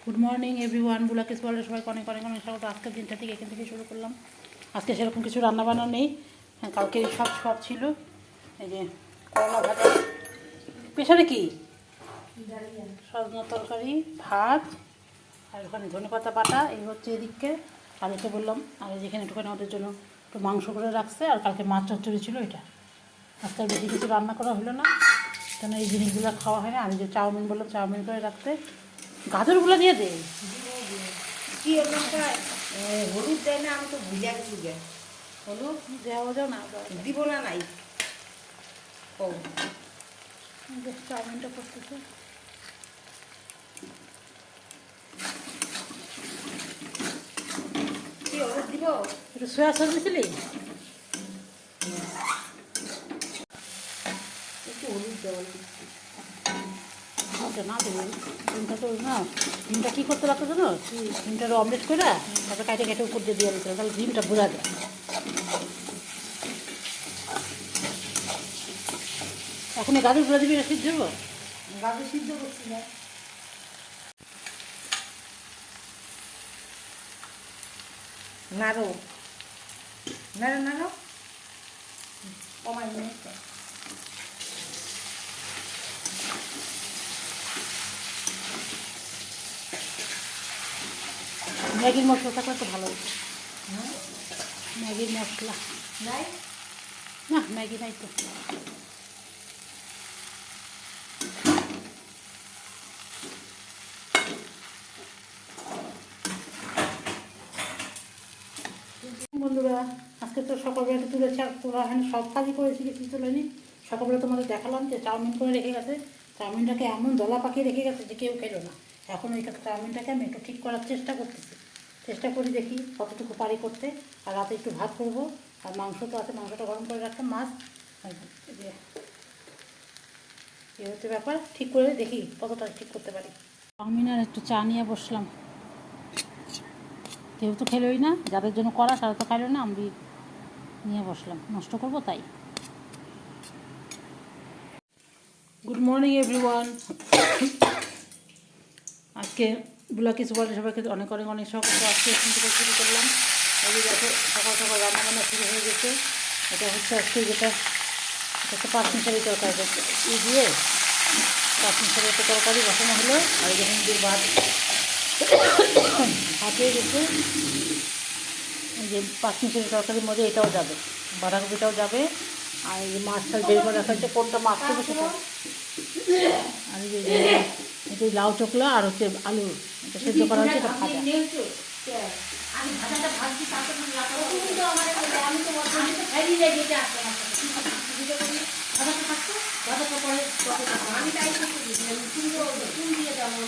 Good morning everyone, বুলাকিস ওয়ার্ল্ডে সবাইকে অনেক অনেক অনেক স্বাগত। আজকের দিনটা থেকে এখান থেকে শুরু করলাম। আজকে সেরকম কিছু রান্নাবান্না নেই, কালকে সব ছিল। এই যে করলা ভাজা, প্রেশারে কি সজনা তরকারি, ভাত, আর ওখানে ধনেপাতা বাটা, এই হচ্ছে এদিককে। আর একে বললাম, আর যেখানে একটুখানি ওদের জন্য একটু মাংস করে রাখছে, আর কালকে মাছ চচ্চড়ি ছিল এটা। আজকে বেশি কিছু রান্না করা হলো না, কেন এই জিনিসগুলো খাওয়া হয় না। আমি যে চাউমিন বললাম, চাউমিন করে রাখতে। গাজরগুলো দিয়ে দে। কি হলুদ দেয় না, আমি তো ভুলে গেছি গে। হলুদ দেওয়া যাও না, দিব না নাই। ও চাউমিনটা করতেছে। কি হলুদ দিব? একটু সোয়া সস দিছিলি? একটু হলুদ দেওয়া না দেবো ডিমটা তো না, ডিমটা কী করতে পারতো জানো? ডিমটার অমলেট করে তারপরে কাটে কেটে উপর দিয়ে দিয়ে দিতে, তাহলে ডিমটা বোঝা যায়। এখন এই গাজরগুলো দিবি, সিদ্ধ দেবো। গাজর সিদ্ধ করছি না। নাড়ো নাড়ো নাড়ো, কমাই নিয়ে ম্যাগির মশলা থাকলে তো ভালো হতো। ম্যাগির মশলা নাই। না, ম্যাগি নাই তো। বন্ধুরা, আজকে তো সকালবেলা তুলেছি, আর তোরা এখানে সব কাজই করেছি, কিছু তুলেনি। সকালবেলা তোমাদের দেখালাম যে চাউমিন করে রেখে গেছে। চাউমিনটাকে এমন দলা পাকিয়ে রেখে গেছে যে কেউ খেলো না। এখন ওই চাউমিনটাকে আমি একটু ঠিক করার চেষ্টা করতেছি। চেষ্টা করি, দেখি কতটুকু পারি করতে। আর রাতে একটু ভাত করবো, আর মাংস তো আছে, মাংসটা গরম করে রাখতাম, মাছ। এ হচ্ছে ব্যাপার, ঠিক করে দেখি কতটা ঠিক করতে পারি। চাউমিন আর একটু চা নিয়ে বসলাম। কেউ তো খেলোই না, যাদের জন্য করা তারা তো খাইলো না, আমি নিয়ে বসলাম, নষ্ট করবো তাই। Good morning everyone. আজকে বুলাকিস ওয়ার্ল্ডে সবাইকে অনেক অনেক অনেক স্বাগত। আজকে এখান থেকে শুরু করলাম। এই দেখো, সকাল সকাল রান্নাবান্না শুরু হয়ে গেছে। এটা হচ্ছে আজকে যেটা, এটা একটা পাঁচমিশালি তরকারি দিয়ে পাঁচমিশালি একটা তরকারি বসানো হলো। আর এই যে ভাত ভাত হয়ে গেছে। এই যে পাঁচমিশালি তরকারির মধ্যে এটাও যাবে, বাঁধাকপিটাও যাবে। আর এই যে মাছটা বের করে রাখা হচ্ছে, কোনটা মাছ করবো সেটা। আর এই যে লাউ চোখলা আর হচ্ছে আলু, এটা সেদ্ধ করা হচ্ছে, এটা ভাজা। আমি ভাজাটা ভাজছি, আমি তো খাইয়ে যাই যেতে আসতাম। আমি তাই চুন দিয়ে যাবো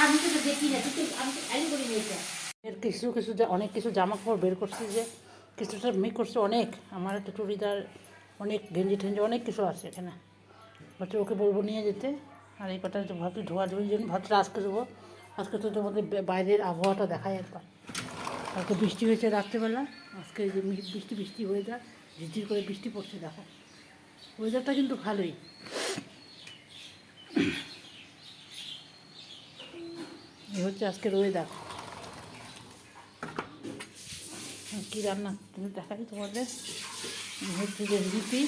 আমি তো দেখি না, আমি তো খালি করি নিয়েছি। এর কিছু কিছু অনেক কিছু জামা কাপড় বের করছি, যে কিছুটা মেক করছে অনেক। আমার একটা চুড়িদার, অনেক গেঞ্জি টেঞ্জি, অনেক কিছু আছে এখানে। হচ্ছে ওকে বলবো নিয়ে যেতে। আর এই কটা ভাবছি ধোয়াধুয়ির জন্য ভাবছি আজকে দেবো। আজকে তো তোমাদের বাইরের আবহাওয়াটা দেখায় একবার। কালকে বৃষ্টি হয়েছে রাত্রেবেলা, আজকে যে বৃষ্টি বৃষ্টি ওয়েদার, ঝিরঝির করে বৃষ্টি পড়ছে। দেখো ওয়েদারটা কিন্তু ভালোই। এই হচ্ছে আজকের ওয়েদার। কী রান্না তুমি দেখাই তোমাদের। হচ্ছে যে রুটি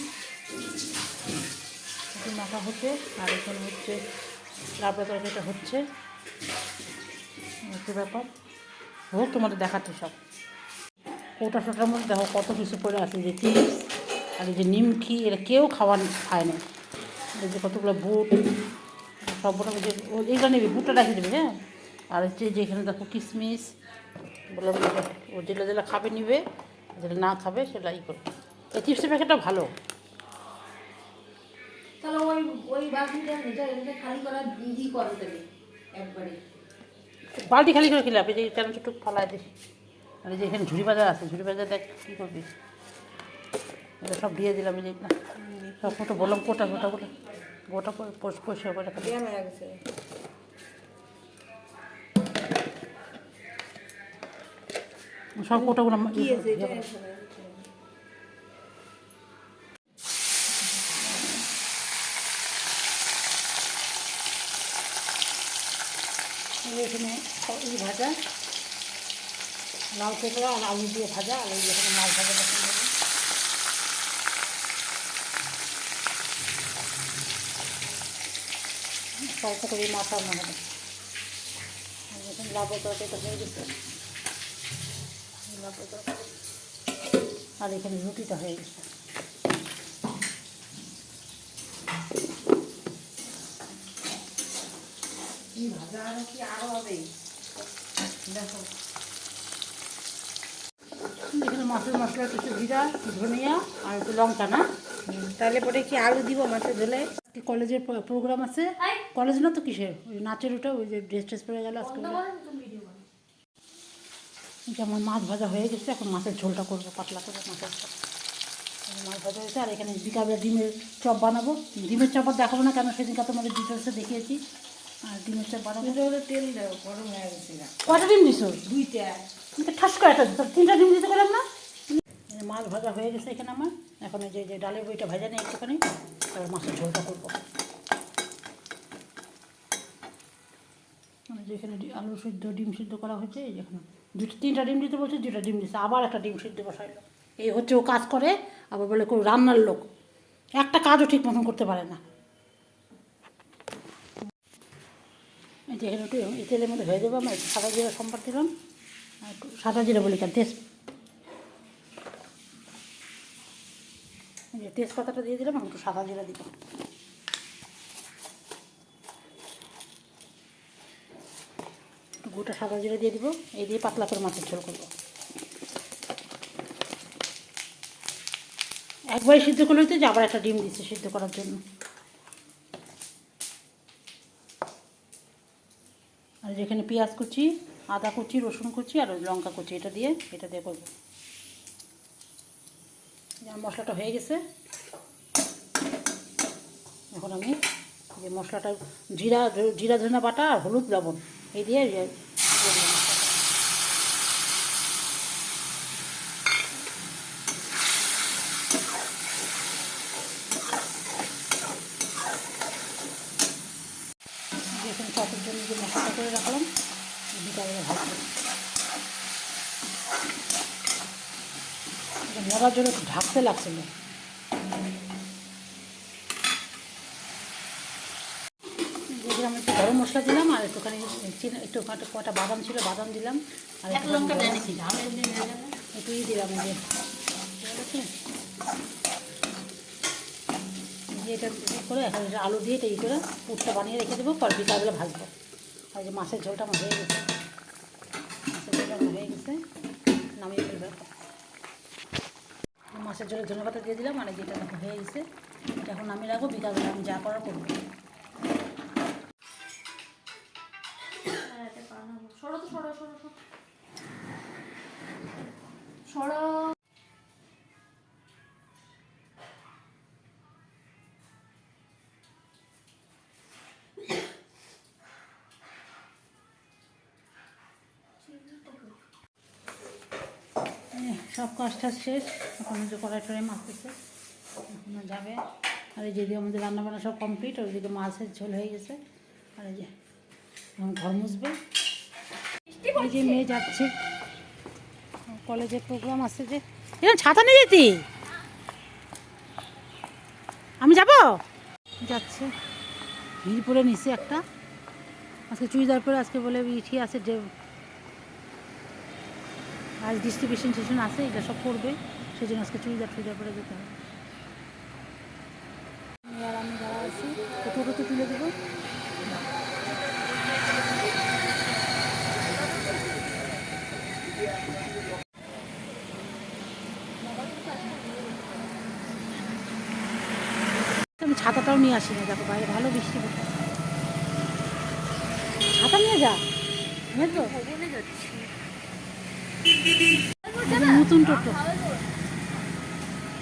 মাখা হচ্ছে, আর এখানে হচ্ছে লাবড়া তরকারিটা হচ্ছে ব্যাপার। হোক, তোমাদের দেখাচ্ছে সব। ওটা টোটার মধ্যে দেখো কত কিছু করে আছে, যে চিপস আর এই যে নিমকি, এটা কেউ খায় না। এই যে কতগুলো বুট, সব বোটা যে এইগুলো নেবে, বুটটা রেখে দেবে। হ্যাঁ, আর হচ্ছে যে এখানে দেখো কিশমিশ, বললাম ও যেটা যেটা খাবে নিবে, যেটা না খাবে সেটা ই করবে। এই চিপসের প্যাকেটটা ভালো। তাহলে ওই বালতিটা এটা খালি করা দিদি করে দেবে একবারে। বালতি খালি করে খেলে এই যে কেন ছোটো ফালায় দিস। আর এই যে এখানে ঝুড়ি বাজার আছে, ঝুড়ি বাজার দেখ কী করবি। এটা সব দিয়ে দিলাম, এই যে সব ফটো বললাম গোটা গোটা গোটা গোটা পরিষ্কার করে রাখা। সব কোটাগুলো এখানে এই ভাজা লাউ চোখরা আর আলু দিয়ে ভাজা, আর এই এখানে মাছ ভাজা পছন্দ হবে। অল্প করে মাছ রান্না হবে। এখানে লাউয়ের তরকারিটা হয়ে গেছে, লাউয়ের তরকারি, আর এখানে রুটিটা হয়ে গেছে। ভাজা আরো কি আরো হবে দেখো। এখানে মাছের মশলা, কিছু জিরা, ধনিয়া আর একটু লঙ্কা না। তাহলে পরে কি আলু দিব মাছের ঝোলে? কলেজের প্রোগ্রাম আছে, কলেজ না তো কিসের, ওই নাচের ওটা, ওই যে ড্রেস ট্রেস পরে গেল আজকে। আমার মাছ ভাজা হয়ে গেছে, এখন মাছের ঝোলটা করবো পাতলা করে। মাছের ঝোল মাছ ভাজা হয়েছে, আর এখানে বিকালে ডিমের চপ বানাবো। ডিমের চপ আর দেখাবো না, কেন সেদিনকে তোমাদের ডিটেলসে দেখিয়েছি। আর ডিমের চপ বানাবো। তেল দাও, গরম হয়ে গেছে। কটা ডিম দিছো? 2টা। ঠাস করে একটা দিত, 3টা ডিম দিতে করলাম না। মাছ ভাজা হয়ে গেছে এখানে আমার। এখন এই যে ডালের বইটা ভাজা নেই একটুখানি, তারপর মাছের ঝোলটা করবো। মানে যেখানে আলু সিদ্ধ, ডিম সিদ্ধ করা হয়েছে, এই যেখানে 3টা ডিম দিতে বলছে, 2টা ডিম দিচ্ছে, আবার একটা ডিম সিদ্ধ বসাইলো। এই হচ্ছে ও কাজ করে, আবার বলে কেউ রান্নার লোক, একটা কাজও ঠিক মতন করতে পারে না। এই যে এখানে একটু এই তেলের মধ্যে হয়ে যাবো। আমরা একটু সাদা জিরা সম্বাদ দিলাম, আর একটু সাদা জিরা বলি কেন, তেজপাতাটা দিয়ে দিলাম, একটু সাদা জিরা দিব। গোটা সাদা জিরা দিয়ে দিব। এই দিয়ে পাতলা করে মাছের ঝোল করবো। একবারই সিদ্ধ করলে হইতে, যে আবার একটা ডিম দিচ্ছে সিদ্ধ করার জন্য। আর যেখানে পেঁয়াজ কুচি, আদা কুচি, রসুন কুচি আর লঙ্কা কুচি, এটা দিয়ে করবো। মশলাটা হয়ে গেছে। এখন আমি যে মশলাটা, জিরা ধনিয়া বাটা আর হলুদ লবণ এই দিয়ে এখানে চপের জন্য যে মশলাটা করে রাখলাম, বিকালে ভাজবো। মরার জন্য ঢাকতে লাগছিল। আমি একটু গরম মশলা দিলাম, আর একটুখানি একটু কটা বাদাম ছিল, বাদাম দিলাম, আর একটু দিলাম। এটা করে এখন আলু দিয়ে এটা করে পুরটা বানিয়ে রেখে দেবো, পর বিকালবেলা ভাজবো। আর যে মাছের ঝোলটা আমার হয়ে গেছে, মাছের ঝোলটা আমার হয়ে গেছে, নামিয়ে ফেলবে। মাছের ঝোলে ধনেপাতা দিয়ে দিলাম, আর যেটা দেখো হয়ে গেছে, এটা এখন নামিয়ে রাখবো। বিকালবেলা আমি যা করার করবো। সব কাজটা শেষ, এখন যে কড়াই টড়াই মাছতেছে, এখনো যাবে। আর এই যেদিকে আমাদের রান্নাবান্না সব কমপ্লিট, ওইদিকে মাছের ঝোল হয়ে গেছে। আর এই যে এখন ঘর মুছবে। এই যে মেয়ে যাচ্ছে, কলেজে প্রোগ্রাম আছে, যে এরকম ছাতা নিয়ে যেতি, আমি যাব, যাচ্ছে। ভিড় পরে নিছে একটা, আজকে চুড়িদার পরে, আজকে বলে ইঠি আছে যে আজ ডিস্ট্রিবিউশন সেশন আছে, এটা সব করবে, সেই জন্য আজকে চুড়িদার পরে যেতে হবে। আর আমি যারা আছি টোটোতে তুলে দেবো। আমি ছাতাটাও নিয়ে আসি না, দেখো বাইরে ভালো বৃষ্টি পড়ছে। ছাতা নিয়ে যা, নতুন টোটো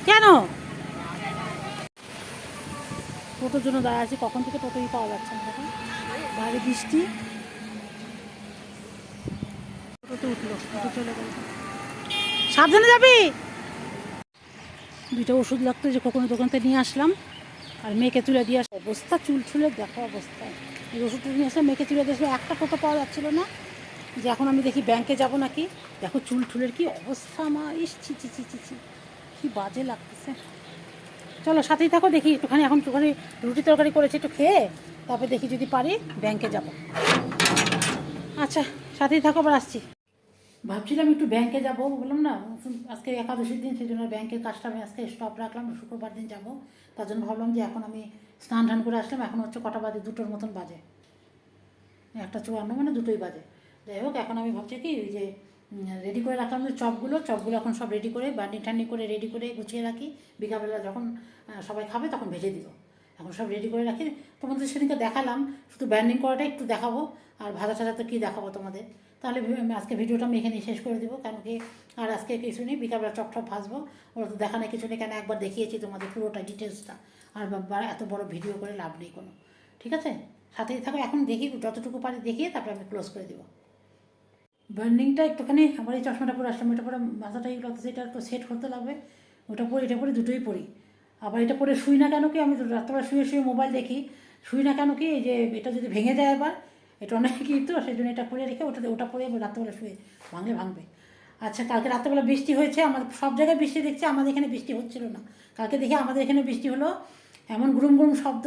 কেন? টোটোর জন্য দাঁড়িয়ে আছি, কখন থেকে টোটোই পাওয়া যাচ্ছে না। দেখো বাইরে বৃষ্টি, টোটোতে উঠলো, টোটো চলে গেল। সাবধানে যাবি। 2টা ওষুধ লাগতো, যে কখনো দোকান থেকে নিয়ে আসলাম, আর মেয়েকে তুলে দিয়ে আসা অবস্থা, চুল ছুলে দেখো অবস্থা। এই ওষুধটা নিয়ে এসে মেখে চুলে দিয়েছিল, একটা টোটো পাওয়া যাচ্ছিলো না। যে এখন আমি দেখি ব্যাংকে যাব নাকি। দেখো চুল টুলের কি অবস্থা আমার, ইস ছি ছি ছি ছি ছি, কী বাজে লাগতেছে। চলো সাথেই থাকো, দেখি একটুখানি এখন একটুখানি রুটি তরকারি করেছি, একটু খেয়ে তারপরে দেখি যদি পারি ব্যাংকে যাব। আচ্ছা সাথেই থাকো, আবার আসছি। ভাবছিলাম একটু ব্যাংকে যাব, বললাম না আজকে একাদশীর দিন, সেই জন্য ব্যাংকের কাজটা আমি আজকে স্টপ রাখলাম, শুক্রবার দিন যাব। তার জন্য ভাবলাম যে এখন আমি স্নান টান করে আসলাম, এখন হচ্ছে কটা বাজে, 2টোর মতন বাজে, 1:54 মানে 2টোই বাজে। যাই হোক এখন আমি ভাবছি কি ওই যে রেডি করে রাখলাম যে চপগুলো এখন সব রেডি করে বান্ডি ঠান্ডি করে রেডি করে গুছিয়ে রাখি, বিকালবেলা যখন সবাই খাবে তখন ভেজে দিব। এখন সব রেডি করে রাখি। তোমাদের সেদিনকে দেখালাম, শুধু ব্যান্ডিং করাটা একটু দেখাবো, আর ভাজা টাজা তো কী দেখাবো তোমাদের। তাহলে আজকে ভিডিওটা আমি এখানেই শেষ করে দেবো, কেন কি আর আজকে কিছু নেই, বিকালবেলা চপ টপ ভাজবো, ওরা তো দেখানো কিছু নেই, কেন একবার দেখিয়েছি তোমাদের পুরোটা ডিটেলসটা, আর এত বড় ভিডিও করে লাভ নেই কোনো। ঠিক আছে, সাথেই থাকো, এখন দেখি যতটুকু পারি দেখিয়ে তারপরে আমি ক্লোজ করে দেবো। বার্নিংটা একটুখানি, আমার এই চশমাটা পরে আসলাম, এটা পরে মাথাটা এই লাগতেছে, এটা একটু সেট করতে লাগবে। ওটা পরে এটা পরে দুটোই পরি, আবার এটা পরে শুই না কেন কি, আমি তো রাত্রেবেলা শুয়ে শুয়ে মোবাইল দেখি, শুই না কেন কি এই যে এটা যদি ভেঙে যায় আবার, এটা অনেক কি তো সেই জন্য এটা পরে রেখে ওটা পরে রাত্রেবেলা শুয়ে, ভাঙবে। আচ্ছা কালকে রাত্রেবেলা বৃষ্টি হয়েছে, আমাদের সব জায়গায় বৃষ্টি দেখছি, আমাদের এখানে বৃষ্টি হচ্ছিল না। কালকে দেখি আমাদের এখানে বৃষ্টি হলো, এমন গুরুম গুরুম শব্দ,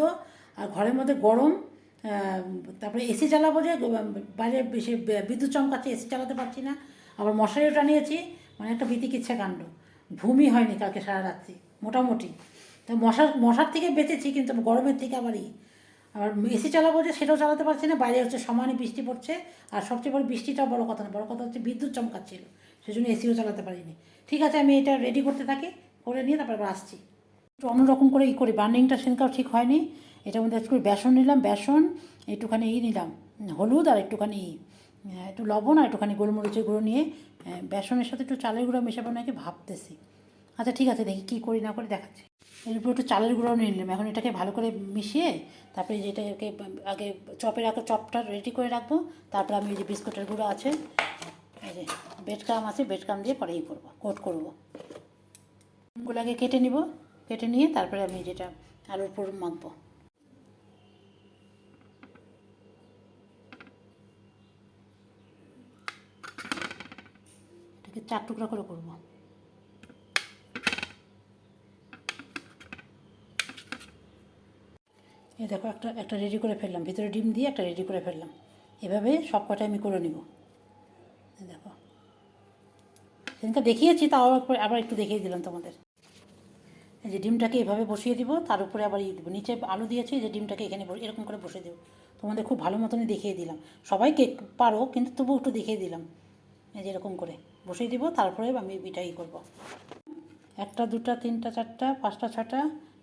আর ঘরের মধ্যে গরম। তারপরে এসি চালাবো যে বাইরে বেশি বিদ্যুৎ চমকাচ্ছে, এসি চালাতে পারছি না, আবার মশারিও টানিয়েছি, মানে একটা বিতিকিচ্ছা কাণ্ড। ঘুমই হয়নি কালকে সারা রাত্রি মোটামুটি। তো মশার থেকে বেঁচেছি, কিন্তু গরমের থেকে আবার এসি চালাবো যে সেটাও চালাতে পারছি না, বাইরে হচ্ছে সমানে বৃষ্টি পড়ছে, আর সবচেয়ে বড় বৃষ্টিটাও বড় কথা না, বড় কথা হচ্ছে বিদ্যুৎ চমকাচ্ছিল, সেই জন্য এসিও চালাতে পারিনি। ঠিক আছে, আমি এটা রেডি করতে থাকি, করে নিয়ে তারপর আবার আসছি। একটু অন্যরকম করে করি, বার্নিংটা সেদিনকাও ঠিক হয়নি। এটার মধ্যে একটু বেসন নিলাম, একটুখানি নিলাম হলুদ, আর একটুখানি একটু লবণ, আর একটুখানি গোলমরিচের গুঁড়ো নিয়ে বেসনের সাথে একটু চালের গুঁড়ো মেশাবো নাকি ভাবতেছি। আচ্ছা ঠিক আছে, দেখি কী করি না করি দেখাচ্ছি। এর উপর একটু চালের গুঁড়ো নিয়ে নিলাম, এখন এটাকে ভালো করে মিশিয়ে তারপরে যেটাকে আগে চপটা রেডি করে রাখবো, তারপরে আমি এই যে বিস্কুটের গুঁড়ো আছে, এই যে বেডক্রাম আছে, বেডক্রাম দিয়ে পরে করবো, কোট করবো। গুলো আগে কেটে নিয়ে তারপরে আমি যেটা আলুর পুর মাখবো। এটাকে 4 টুকরা করে করবো। এই দেখো একটা রেডি করে ফেললাম, ভিতরে ডিম দিয়ে একটা রেডি করে ফেললাম। এভাবে সব কটা আমি করে নিব। দেখো সেদিনটা দেখিয়েছি, তাও আবার একটু দেখিয়ে দিলাম তোমাদের। এই যে ডিমটাকে এভাবে বসিয়ে দিব, তার উপরে আবার দেবো, নিচে আলু দিয়েছি, যে ডিমটাকে এখানে এরকম করে বসিয়ে দেবো। তোমাদের খুব ভালো মতনই দেখিয়ে দিলাম, সবাইকে পারো কিন্তু তবুও একটু দেখিয়ে দিলাম। এই যে এরকম করে বসিয়ে দিব, তারপরে আমি বিটাই করবো। 1টা 2টা 3টা 4টা 5টা 6টা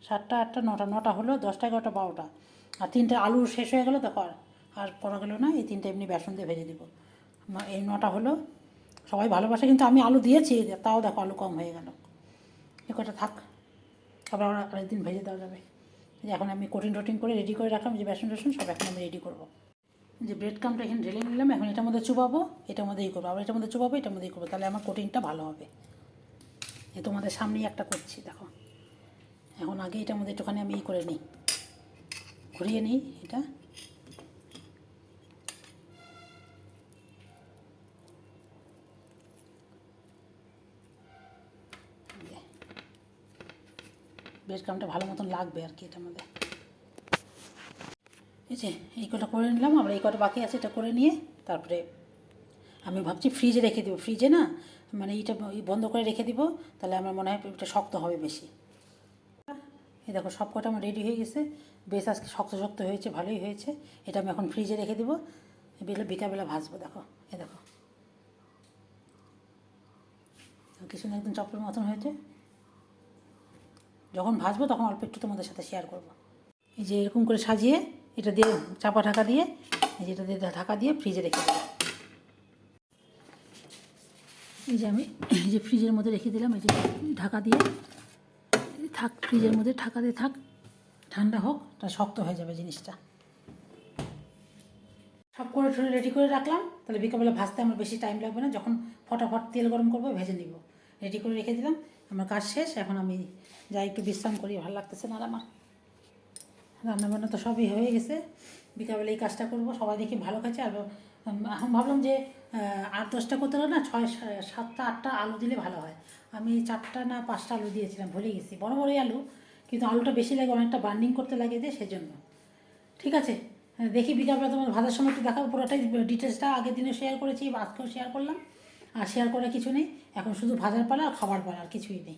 7টা 8টা 9টা হলো, 10টা 11টা 12টা, আর 3টে আলু শেষ হয়ে গেলো, দেখো আর করা গেলো না। এই 3টে এমনি বেসন দিয়ে ভেজে দেবো। এই 9টা হলো। সবাই ভালোবাসে, কিন্তু আমি আলু দিয়েছি, তাও দেখো আলু কম হয়ে গেল। এ কটা থাক, আবার আরেকদিন ভেজে দেওয়া যাবে। যে এখন আমি কোটিং করে রেডি করে রাখলাম, যে বেসন সব এখন আমি রেডি করবো। যে ব্রেড ক্রামটা এখানে ঢেলে নিলাম, এখন এটার মধ্যে চুবাবো, এটার মধ্যেই করবো, আবার এটার মধ্যে চুবাবো, এটার মধ্যেই করবো, তাহলে আমার কোটিংটা ভালো হবে। তোমাদের সামনেই একটা করছি দেখো। এখন আগে এটার মধ্যে একটুখানি আমি করে নিই, ঘুরিয়ে নিই এটা। ব্রেড ক্রামটা ভালো মতন লাগবে আর কি এটার মধ্যে। এই যে এই কটা করে নিলাম, আবার এই কটা বাকি আছে, এটা করে নিয়ে তারপরে আমি ভাবছি ফ্রিজে রেখে দেবো। ফ্রিজে না মানে এইটা বন্ধ করে রেখে দিব, তাহলে আমার মনে হয় এটা শক্ত হবে বেশি। এই দেখো সব কটা আমার রেডি হয়ে গেছে, বেশ আজকে শক্ত হয়েছে, ভালোই হয়েছে। এটা আমি এখন ফ্রিজে রেখে দেবো, বিকালবেলা ভাজবো। দেখো দেখো কিছু না, একদম চপের মতন হয়েছে। যখন ভাজবো তখন অল্প একটু তোমাদের সাথে শেয়ার করবো। এই যে এরকম করে সাজিয়ে এটা দিয়ে চাপা ঢাকা দিয়ে, এই যেটা দিয়ে ঢাকা দিয়ে ফ্রিজে রেখে দেবো। এই যে আমি এই যে ফ্রিজের মধ্যে রেখে দিলাম, এই যে ঢাকা দিয়ে থাক, ফ্রিজের মধ্যে ঢাকা দিয়ে থাক, ঠান্ডা হোক, তা শক্ত হয়ে যাবে জিনিসটা। সব করে রেডি করে রাখলাম, তাহলে বিকালবেলা ভাজতে আমার বেশি টাইম লাগবে না, যখন ফটাফট তেল গরম করবো ভেজে নিব। রেডি করে রেখে দিলাম, আমার কাজ শেষ। এখন আমি যাই একটু বিশ্রাম করি, ভালো লাগতেছে না আমার। রান্নাবান্না তো সবই হয়ে গেছে, বিকালবেলা এই কাজটা করবো, সবাই দেখি ভালো খাচ্ছে। আর এখন ভাবলাম যে 8-10টা করতে হলে না 6-7-8টা আলু দিলে ভালো হয়। আমি 4টা না 5টা আলু দিয়েছিলাম, ভুলে গেছি, বড় বড়ই আলু, কিন্তু আলুটা বেশি লাগে, অনেকটা বার্নিং করতে লাগে যে, সেজন্য। ঠিক আছে, দেখি বিকালবেলা তোমার ভাজার সময় একটু দেখাবো পুরোটাই, ডিটেলসটা আগের দিনে শেয়ার করেছি, আজকেও শেয়ার করলাম। আর শেয়ার করে কিছু নেই, এখন শুধু ভাজার পালা আর খাবার পালা, আর কিছুই নেই।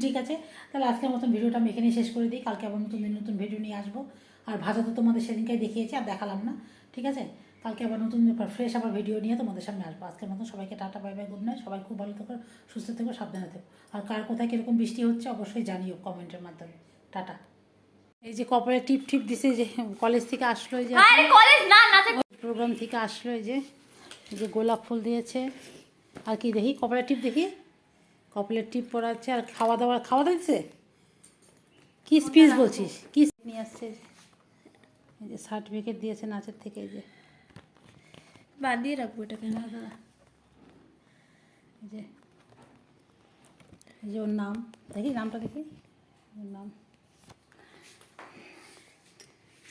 ঠিক আছে, তাহলে আজকের মতন ভিডিওটা আমি এখানেই শেষ করে দিই। কালকে আবার নতুন দিন নতুন ভিডিও নিয়ে আসবো। আর ভাজা তো তোমাদের সেদিনকাই দেখিয়েছি, আর দেখালাম না। ঠিক আছে, কালকে আবার নতুন ফ্রেশ আবার ভিডিও নিয়ে তোমাদের সামনে আসবো। আজকের মতন সবাইকে tata, bye bye, good night. সবাই খুব ভালো থেকো, সুস্থ থেকো, সাবধানে থেকো। আর কার কোথায় কীরকম বৃষ্টি হচ্ছে অবশ্যই জানিও কমেন্টের মাধ্যমে। টাটা। এই যে কপালে টিপ টিপ দিছে, যে কলেজ থেকে আসলো, এই যে কলেজ না নাচে প্রোগ্রাম থেকে আসলো, এই যে গোলাপ ফুল দিয়েছে। আর কি দেখি কপালের টিপ, দেখি কপালের টিপ পরাচ্ছে। আর খাওয়া দাওয়া দিচ্ছে, কি স্পিচ বলছিস, কি নিয়ে আসছে? এই যে সার্টিফিকেট দিয়েছে নাচের থেকে, এই যে বাঁধিয়ে রাখবো এটাকে। এই যে ওর নাম দেখি, নামটা দেখি, ওর নাম,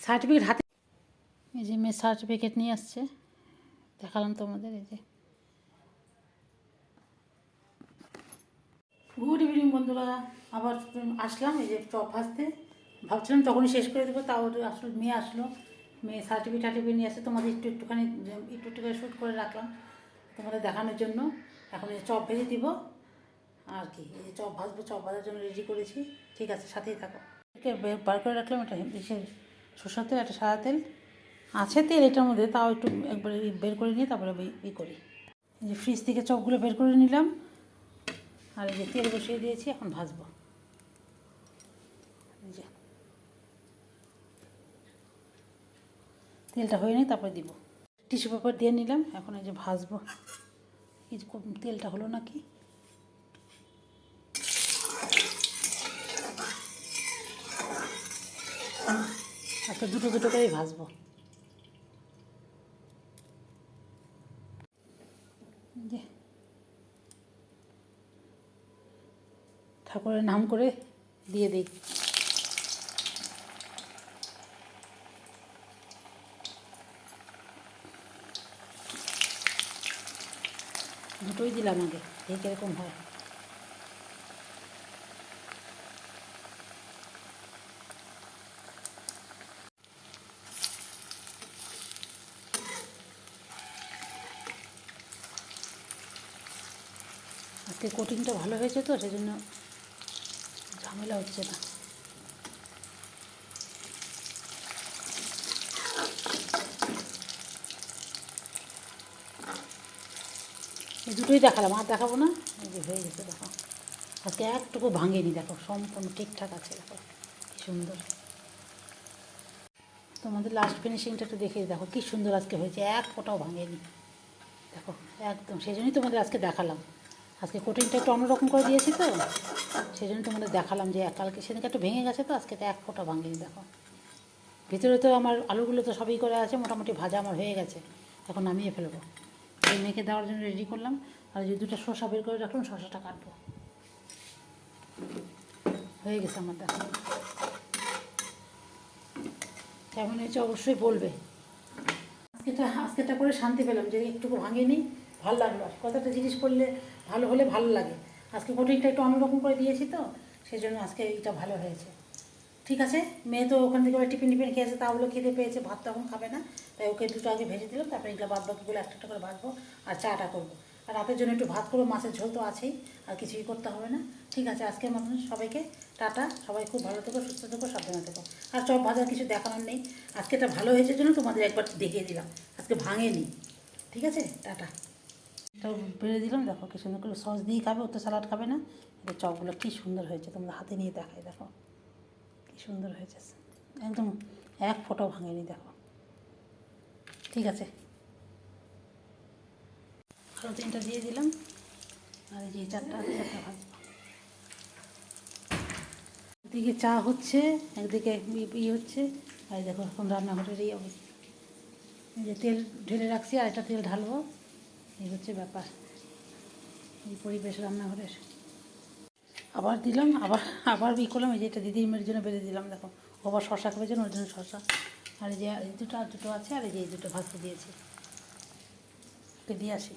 সার্টিফিকেট হাতে। এই যে মেয়ে সার্টিফিকেট নিয়ে আসছে, দেখালাম তোমাদের। এই যে গুড ইভিনিং বন্ধুরা, আবার আসলাম এই যে চপ ভাজতে। ভাবছিলাম তখনই শেষ করে দেবো, তাও আসলে মেয়ে আসলো, মেয়ে সার্টিফিকেট নিয়ে আসে। তোমাদের একটুখানি করে শ্যুট করে রাখলাম তোমাদের দেখানোর জন্য। এখন এই চপ ভেজে দিব আর কি, এই যে চপ ভাজবো, চপ ভাজার জন্য রেডি করেছি। ঠিক আছে, সাথেই থাকো। বার করে রাখলাম, এটা সরষের তেল, একটা সাদা তেল আছে, তেল এটার মধ্যে, তাও একটু একবারে বের করে নিয়ে তারপরে করি। এই যে ফ্রিজ থেকে চপগুলো বের করে নিলাম, আর এই যে তেল বসিয়ে দিয়েছি, এখন ভাজবো। এই যে তেলটা হয়ে নেই, তারপরে দিব। টিস্যু পেপার দিয়ে নিলাম, এখন এই যে ভাজবো। এই যে তেলটা হলো নাকি, আজকে দুটো করেই ভাজবো। যে ঠাকুরের নাম করে দিয়ে দিই। দুটোই দিলাম আগে, এই কীরকম হয়। আজকে কোটিংটা ভালো হয়েছে তো, সেজন্য ঝামেলা হচ্ছে না। এই দুটোই দেখালাম, আর দেখাবো না। এই যে হয়ে গেছে, দেখো আজকে একটুকু ভাঙেনি, দেখো সম্পূর্ণ ঠিকঠাক আছে, দেখো কী সুন্দর। তোমাদের লাস্ট ফিনিশিংটা একটু দেখে দেখো কী সুন্দর আজকে হয়েছে, এক ফোঁটাও ভাঙেনি, দেখো একদম। সেই জন্যই তোমাদের আজকে দেখালাম। আজকে কোটিংটা একটু অন্যরকম করে দিয়েছি তো, সেই জন্য তোমাদের দেখালাম যে কালকে সেদিনকে একটু ভেঙে গেছে, তো আজকে তো এক ফোঁটা ভাঙেনি। দেখো ভিতরে তো আমার আলুগুলো তো সবই করে আছে, মোটামুটি ভাজা আমার হয়ে গেছে, এখন নামিয়ে ফেলবো। এই মেখে দেওয়ার জন্য রেডি করলাম। আর যে দুটো শসা বের করে রাখলাম, শসাটা কাটবো। হয়ে গেছে আমার, দেখো কেমন হয়েছে অবশ্যই বলবে। আজকেটা করে শান্তি পেলাম যে একটুকু ভাঙেনি, ভালো লাগলো। আর কতটা জিনিস করলে ভালো হলে ভালো লাগে। আজকে কোটিংটা একটু অন্যরকম করে দিয়েছি তো, সেই জন্য আজকে এইটা ভালো হয়েছে। ঠিক আছে, মেয়ে তো ওখান থেকে টিফিন খেয়েছে, তাগুলো খেতে পেয়েছে, ভাত তো এখন খাবে না, তাই ওকে দুটো আগে ভেজে দিলাম, তারপরে এগুলো বাদ বাকিগুলো একটা করে ভাজবো আর চাটা করবো। আর রাতের জন্য একটু ভাত করবো, মাছের ঝোল তো আছেই, আর কিছুই করতে হবে না। ঠিক আছে, আজকের মতন সবাইকে টাটা। সবাই খুব ভালো থেকো, সুস্থ থেকো, সাবধানে থেকো। আর চপ ভাজার কিছু দেখানোর নেই, আজকে এটা ভালো হয়েছে জন্য তোমাদের একবার দেখিয়ে দিলাম, আজকে ভাঙেনি। ঠিক আছে, টাটা। এটাও বেড়ে দিলাম, দেখো কি সুন্দর করে সস দিয়ে খাবে, ও তো স্যালাড খাবে না। এটা চপগুলো কী সুন্দর হয়েছে, তোমরা হাতে নিয়ে দেখাই, দেখো কী সুন্দর হয়েছে, একদম এক ফোঁটাও ভাঙেনি, দেখো। ঠিক আছে, আরও 3টা দিয়ে দিলাম, আর এই যে 4টা ভাজবো। একদিকে চা হচ্ছে, একদিকে হচ্ছে, আর দেখো এখন রান্নাঘরের এই অবস্থা। এই যে তেল ঢেলে রাখছি, আর একটা তেল ঢালবো, এই হচ্ছে ব্যাপার, এই পরিবেশ রান্নাঘরের। আবার দিলাম, আবার করলাম। এই যে এটা দিদির মেয়ের জন্য বেড়ে দিলাম, দেখো ও আবার শশা খাবে জন্য, ওর জন্য শশা আর এই যে এই দুটো আর দুটো আছে, আর এই যে এই দুটো ভাজতে দিয়েছি, ওকে দিয়ে আসি।